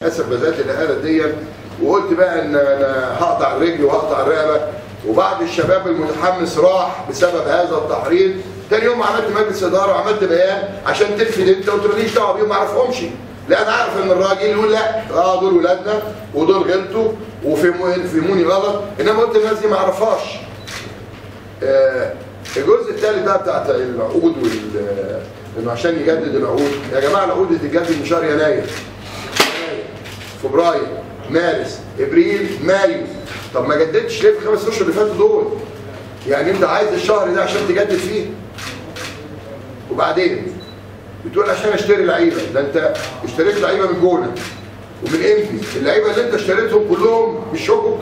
للاسف بذات الاله دي، وقلت بقى ان انا هقطع الرجل وهقطع الرقبه. وبعض الشباب المتحمس راح بسبب هذا التحريض. تاني يوم عملت مجلس اداره وعملت بيان عشان تلفت انت وتقول ماليش دعوه بيهم، ما اعرفهمش. لا انا عارف ان الراجل يقول لا دول ولادنا ودول غلطوا وفهموني غلط، انما قلت الناس دي ما اعرفهاش. الجزء الثالث بقى بتاعت العقود انه عشان يجدد العقود. يا جماعه العقود بتتجدد من شهر يناير، فبراير، مارس، ابريل، مايو. طب ما جددتش ليه في ال5 اشهر اللي فاتوا دول؟ يعني انت عايز الشهر ده عشان تجدد فيه؟ وبعدين بتقول عشان اشتري لعيبه. ده انت اشتريت لعيبه من جونه ومن انبي، اللعيبه اللي انت اشتريتهم كلهم بالشكك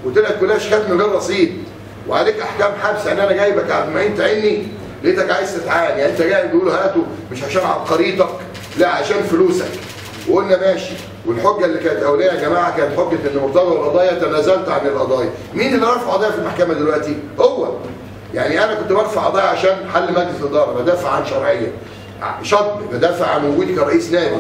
وطلعت كلها شيكات من غير رصيد وعليك احكام حبس. يعني انا جايبك عبد المعين تعيني لقيتك عايز تتعان، يعني انت جاي بيقولوا هاتوا مش عشان عبقريتك، لا عشان فلوسك. وقلنا ماشي. والحجه اللي كانت اوليه يا جماعه كانت حجه ان مرتضى القضايا تنازلت عن القضايا. مين اللي رفع قضايا في المحكمه دلوقتي؟ هو. يعني انا كنت برفع قضايا عشان حل مجلس الاداره، بدافع عن شرعيه. شطب، بدافع عن وجودي كرئيس نادي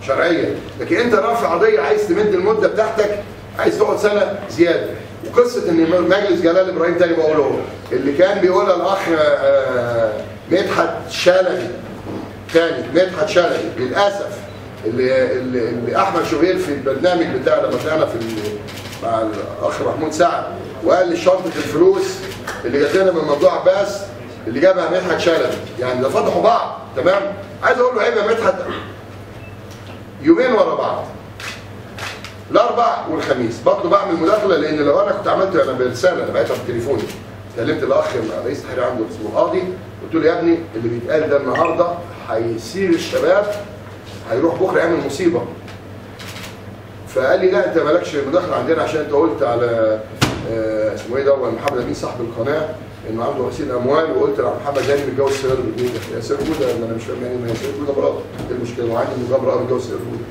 شرعيه. لكن انت رافع قضيه عايز تمد المده بتاعتك، عايز تقعد سنه زياده. وقصه ان مجلس جلال ابراهيم تاني بقوله اللي كان بيقولها الاخ مدحت شلبي تاني، مدحت شلبي للاسف اللي احمد شوبير في البرنامج بتاع لما طلعنا مع الاخ محمود سعد وقال لي شنطه الفلوس اللي جات لنا من ممدوح عباس اللي جابها مدحت شلبي، يعني ده فتحوا بعض. تمام. عايز اقول له عيب يا مدحت، يومين ورا بعض الاربع والخميس بطلب اعمل مداخله، لان لو انا كنت عملت انا برساله انا بعتها في تليفوني، كلمت الاخ رئيس التحرير عنده اسمه القاضي، قلت له يا ابني اللي بيتقال ده النهارده هيصير الشباب هيروح بكره يعمل مصيبه. فقال لي لا انت مالكش مداخله عندنا عشان انت قلت على اسمه ايه ده محمد امين صاحب القناه انه عنده غسيل اموال، وقلت على محمد هاني متجوز سير الجوده. يا سير الجوده انا مش فاهم يعني ما هي سير الجوده مراته، ايه المشكله؟ وعندي مجابره متجوز سير الجوده.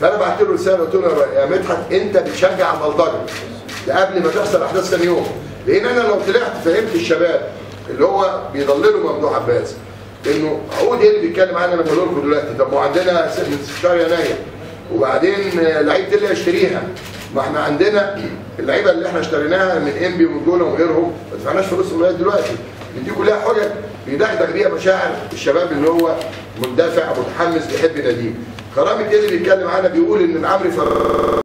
فانا بعت له رساله قلت له يا مدحت انت بتشجع البلطجه ده قبل ما تحصل احداث ثاني يوم، لان انا لو طلعت فهمت الشباب اللي هو بيضللوا ممدوح عباس انه عقود ايه اللي بيتكلم عنها. انا بقول لكم دلوقتي طب ما عندنا من شهر يناير وبعدين لعيبه اللي هيشتريها، ما احنا عندنا اللعيبه اللي احنا اشتريناها من انبي ومن جونه وغيرهم ما دفعناش فلوسهم لغايه دلوقتي. دي كلها حجج بيدغدغ بيها مشاعر الشباب اللي هو مندفع متحمس بيحب ناديه. كرامه اللي بيتكلم عنها بيقول ان العمري